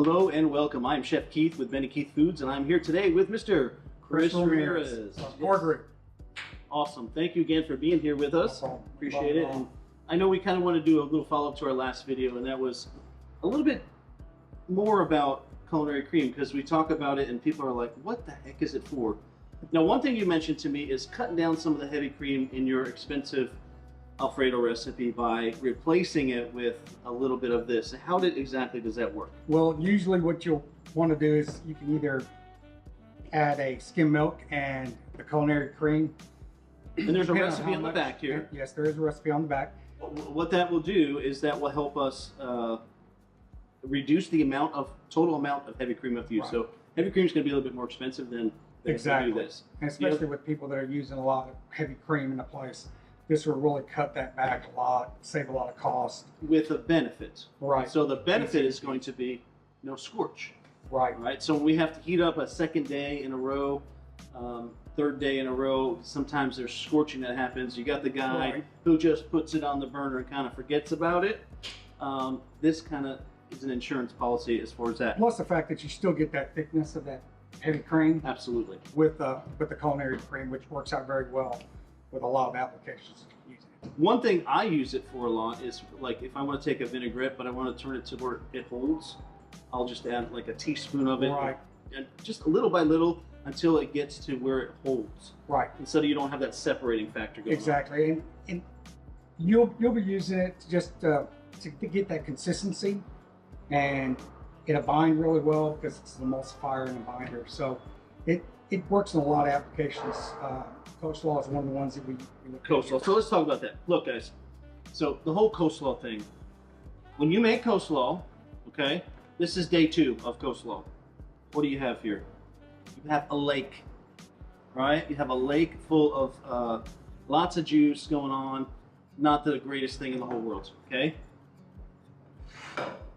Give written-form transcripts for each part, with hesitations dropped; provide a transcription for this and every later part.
Hello and welcome. I'm Chef Keith with Benny Keith Foods, and I'm here today with Mr. Chris Ramirez. Awesome. Thank you again for being here with us. Appreciate it. And I know we kind of want to do a little follow-up to our last video, and that was a little bit more about culinary cream, because we talk about it and people are like, what the heck is it for? Now, one thing you mentioned to me is cutting down some of the heavy cream in your expensive Alfredo recipe by replacing it with a little bit of this. How exactly does that work? Well, usually what you'll want to do is you can either add a skim milk and the culinary cream. And there's a recipe on the back here. Yes, there is a recipe on the back. What that will do is that will help us reduce the total amount of heavy cream of use. Right. So heavy cream is going to be a little bit more expensive than exactly. If we do this. And especially with people that are using a lot of heavy cream in a place. This will really cut that back a lot, save a lot of cost. With a benefit. Right. So the benefit is going to be no scorch. Right. Right. So when we have to heat up a second day in a row, third day in a row, sometimes there's scorching that happens. You got the guy who just puts it on the burner and kind of forgets about it. This kind of is an insurance policy as far as that. Plus the fact that you still get that thickness of that heavy cream. Absolutely. With the culinary cream, which works out very well with a lot of applications using it. One thing I use it for a lot is, like, if I want to take a vinaigrette but I want to turn it to where it holds, I'll just add like a teaspoon of it, and just little by little until it gets to where it holds. Right. And so you don't have that separating factor going on. Exactly. And you'll be using it just to get that consistency, and it'll bind really well because it's an emulsifier and a binder. So it works in a lot of applications. Coleslaw is one of the ones that we look at. Coleslaw. So let's talk about that. Look, guys. So the whole coleslaw thing. When you make coleslaw, okay, this is day 2 of coleslaw. What do you have here? You have a lake, right? You have a lake full of lots of juice going on. Not the greatest thing in the whole world, okay?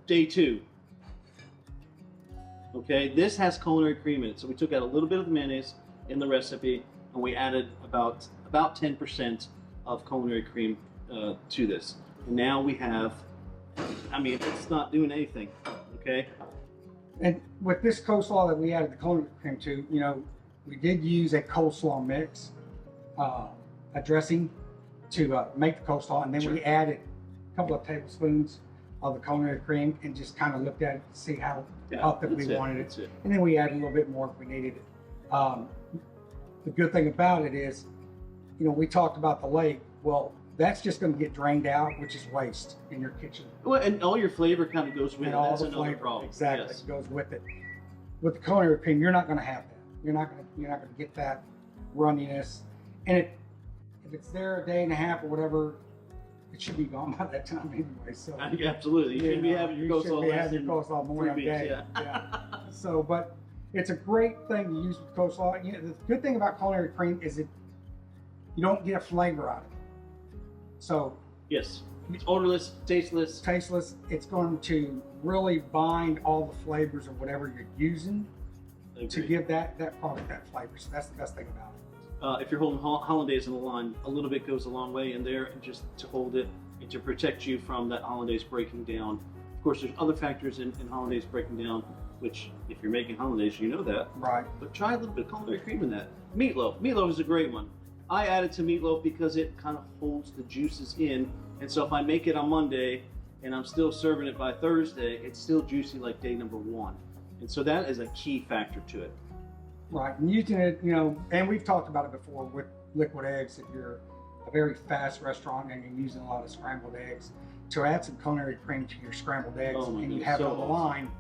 Day 2. Okay, this has culinary cream in it. So we took out a little bit of the mayonnaise in the recipe, and we added about 10% of culinary cream to this. And now we have, I mean, it's not doing anything, okay? And with this coleslaw that we added the culinary cream to, you know, we did use a coleslaw mix, a dressing to make the coleslaw, and then we added a couple of tablespoons of the culinary cream and just kind of looked at it to see how thick we wanted it. And then we added a little bit more if we needed it. The good thing about it is, you know, we talked about the lake. Well, that's just going to get drained out, which is waste in your kitchen. Well, and all your flavor kind of goes with it. That's another flavor, problem. Exactly, yes. It goes with it. With the culinary cream, you're not going to have that. You're not going to get that runniness. And if it's there a day and a half or whatever, it should be gone by that time anyway. So absolutely, you should be having your coleslaw more than a day. Yeah. So, but it's a great thing to use with coleslaw. You know, the good thing about culinary cream is you don't get a flavor out of it. So yes, it's odorless, tasteless. Tasteless. It's going to really bind all the flavors of whatever you're using to give that product that flavor. So that's the best thing about it. If you're holding hollandaise in the line, a little bit goes a long way in there, just to hold it and to protect you from that hollandaise breaking down. Of course, there's other factors in hollandaise breaking down, which, if you're making hollandaise, you know that. Right. But try a little bit of culinary cream in that. Meatloaf. Meatloaf is a great one. I add it to meatloaf because it kind of holds the juices in. And so if I make it on Monday and I'm still serving it by Thursday, it's still juicy like day number 1. And so that is a key factor to it. Right. And using it, you know, and we've talked about it before with liquid eggs. If you're a very fast restaurant and you're using a lot of scrambled eggs, to add some culinary cream to your scrambled eggs and you have it on the line,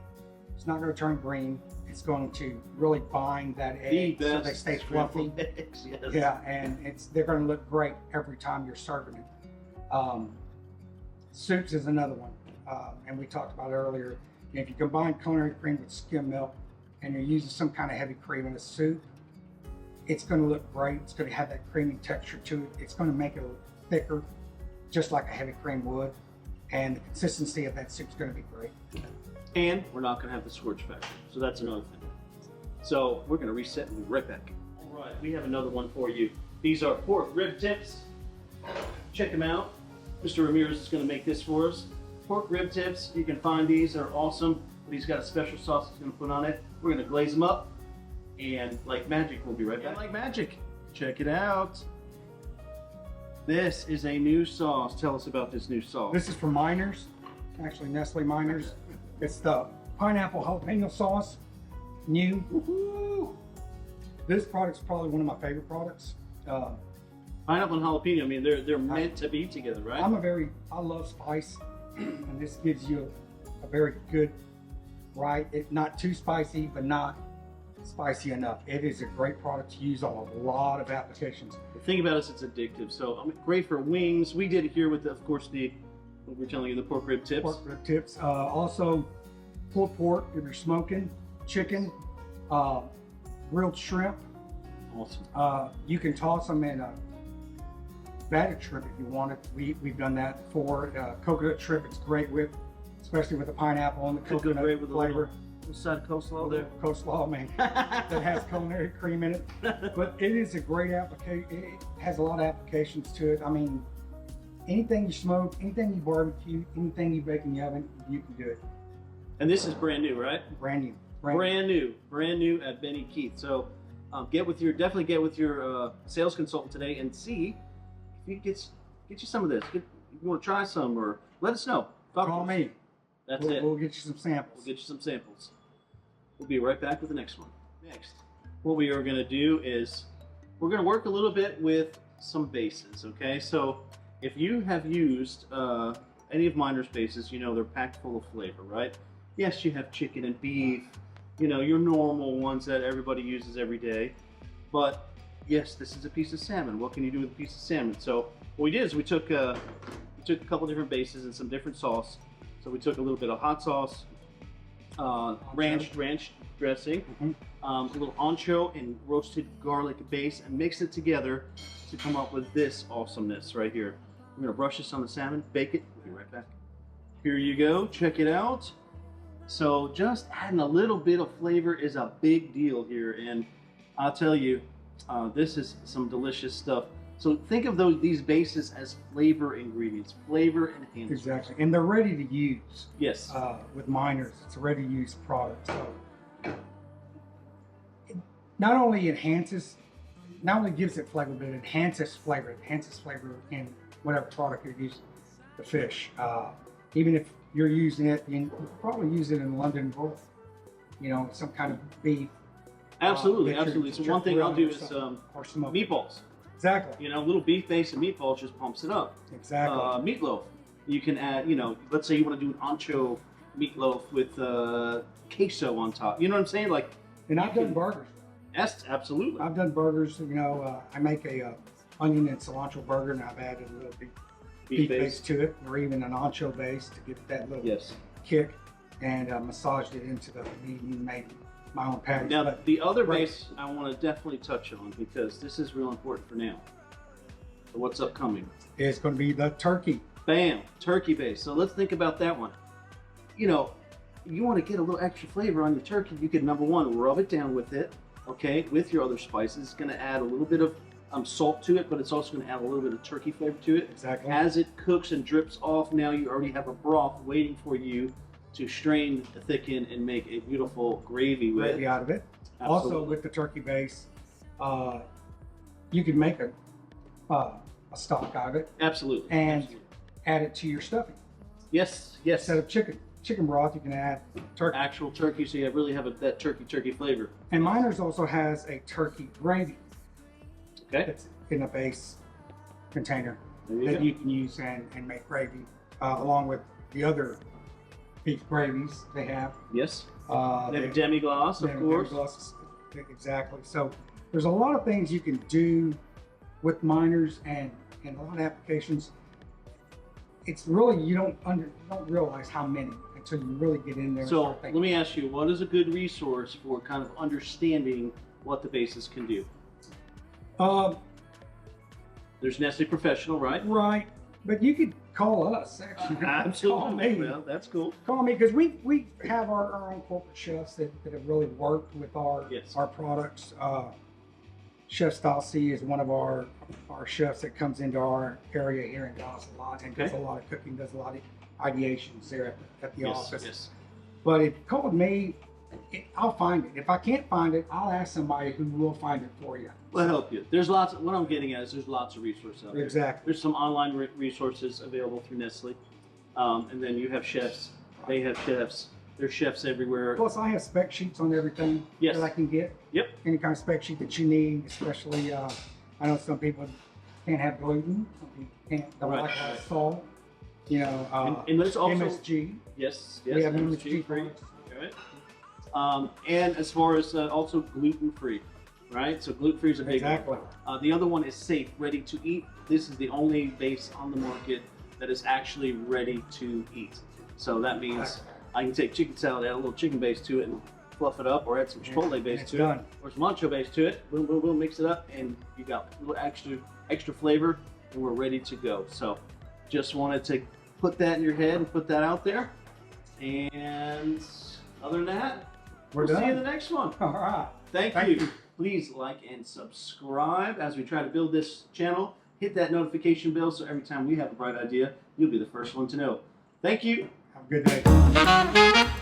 it's not going to turn green. It's going to really bind that egg so they stay fluffy. Eggs, yes. Yeah, and they're going to look great every time you're serving it. Soups is another one, and we talked about it earlier. If you combine culinary cream with skim milk and you're using some kind of heavy cream in a soup, it's going to look great. It's going to have that creamy texture to it. It's going to make it thicker, just like a heavy cream would, and the consistency of that soup is going to be great. And we're not going to have the scorch factor. So that's another thing. So we're going to reset and be right back. All right, we have another one for you. These are pork rib tips. Check them out. Mr. Ramirez is going to make this for us. Pork rib tips, you can find these. They're awesome. but he's got a special sauce he's gonna put on it. We're gonna glaze them up, and like magic, we'll be right back. Like magic, check it out. This is a new sauce. Tell us about this new sauce. This is from Miners, actually Nestle Miners. It's the pineapple jalapeno sauce, new. Woo-hoo! This product's probably one of my favorite products. Pineapple and jalapeno, I mean, they're meant to be together, right? I love spice, and this gives you a very good, not too spicy, but not spicy enough. It is a great product to use on a lot of applications. The thing about it is it's addictive, so I mean, great for wings. We did it here with, of course, what we're telling you, the pork rib tips. Pork rib tips. Also, pulled pork if you're smoking, chicken, grilled shrimp. Awesome. You can toss them in a battered shrimp if you want it. We've done that before. Coconut shrimp, it's great with, especially with the pineapple and the coconut great with flavor. The side of coleslaw there. Coleslaw, man, that has culinary cream in it. But it is a great application. It has a lot of applications to it. I mean, anything you smoke, anything you barbecue, anything you bake in the oven, you can do it. And this is brand new, right? Brand new. Brand new at Benny Keith. So definitely get with your sales consultant today and see if you get you some of this. If you want to try some, or let us know. Call me. That's it. We'll get you some samples. We'll get you some samples. We'll be right back with the next one. Next, what we are going to do is we're going to work a little bit with some bases, okay? So if you have used any of Miner's bases, you know they're packed full of flavor, right? Yes, you have chicken and beef, you know, your normal ones that everybody uses every day. But yes, this is a piece of salmon. What can you do with a piece of salmon? So what we did is we took a couple different bases and some different sauce. So we took a little bit of hot sauce, ranch dressing, a little ancho and roasted garlic base, and mixed it together to come up with this awesomeness right here. We're gonna brush this on the salmon, bake it. We'll be right back. Here you go, check it out. So just adding a little bit of flavor is a big deal here, and I'll tell you, this is some delicious stuff. So think of these bases as flavor ingredients, flavor enhancers. Exactly, and they're ready to use. Yes. With Miners, it's a ready-to-use product. So it not only gives it flavor, but it enhances flavor. It enhances flavor in whatever product you're using. The fish, even if you're using it, you probably use it in London broil. You know, some kind of beef. Absolutely, absolutely. So one thing I'll do is meatballs. Exactly. You know, a little beef base and meatballs just pumps it up. Exactly. Meatloaf. You can add, you know, let's say you want to do an ancho meatloaf with queso on top. You know what I'm saying? Like. And I've done burgers. Yes, absolutely. I've done burgers. You know, I make a onion and cilantro burger, and I've added a little beef base to it, or even an ancho base to give it that little kick, and massaged it into the meat and made my own patties. Now, the other base I want to definitely touch on, because this is real important for now. So what's upcoming? It's going to be the turkey. Bam, turkey base. So let's think about that one. You know, you want to get a little extra flavor on your turkey, you can, number one, rub it down with it, okay, with your other spices. It's going to add a little bit of salt to it, but it's also going to add a little bit of turkey flavor to it. Exactly. As it cooks and drips off, now you already have a broth waiting for you to strain, thicken, and make a beautiful gravy out of it. Absolutely. Also, with the turkey base, you can make a stock out of it. Absolutely. And add it to your stuffing. Yes, yes. Instead of chicken broth, you can add turkey. Actual turkey, so you really have that turkey flavor. And Miners also has a turkey gravy. Okay. It's in a base container that you can use and make gravy along with the other beef gravies they have. Yes. They have demi-glace, of course. Demi-glace, exactly. So there's a lot of things you can do with Miners and a lot of applications. It's really, you don't realize how many until you really get in there. So let me ask you, what is a good resource for kind of understanding what the bases can do? There's Nestle Professional, right? Right, but you could call us, actually. Absolutely. Call me. Well, that's cool. Call me, because we have our own corporate chefs that have really worked with our products. Chef Stalcy is one of our chefs that comes into our area here in Dallas a lot and does a lot of cooking, does a lot of ideations there at the office. Yes. But if you call me, I'll find it. If I can't find it, I'll ask somebody who will find it for you. We'll help you. There's lots. What I'm getting at is there's lots of resources out there. Exactly. There's some online resources available through Nestle, and then you have chefs. They have chefs. There's chefs everywhere. Plus, I have spec sheets on everything Yes. that I can get. Yep. Any kind of spec sheet that you need, especially, I know some people can't have gluten, some people don't Right. like salt. You know, And there's also MSG. yes, We have MSG MSG free. products. Right. And as far as also gluten free, right? So gluten free is a big Exactly. one. The other one is safe, ready to eat. This is the only base on the market that is actually ready to eat. So that means I can take chicken salad, add a little chicken base to it, and fluff it up, or add some chipotle base to it, or some ancho base to it. Boom, boom, boom, mix it up, and you got a little extra flavor, and we're ready to go. So just wanted to put that in your head and put that out there. And other than that, We're we'll done. see you in the next one. All right. Thank you. Please like and subscribe as we try to build this channel. Hit that notification bell so every time we have a bright idea, you'll be the first one to know. Thank you. Have a good day.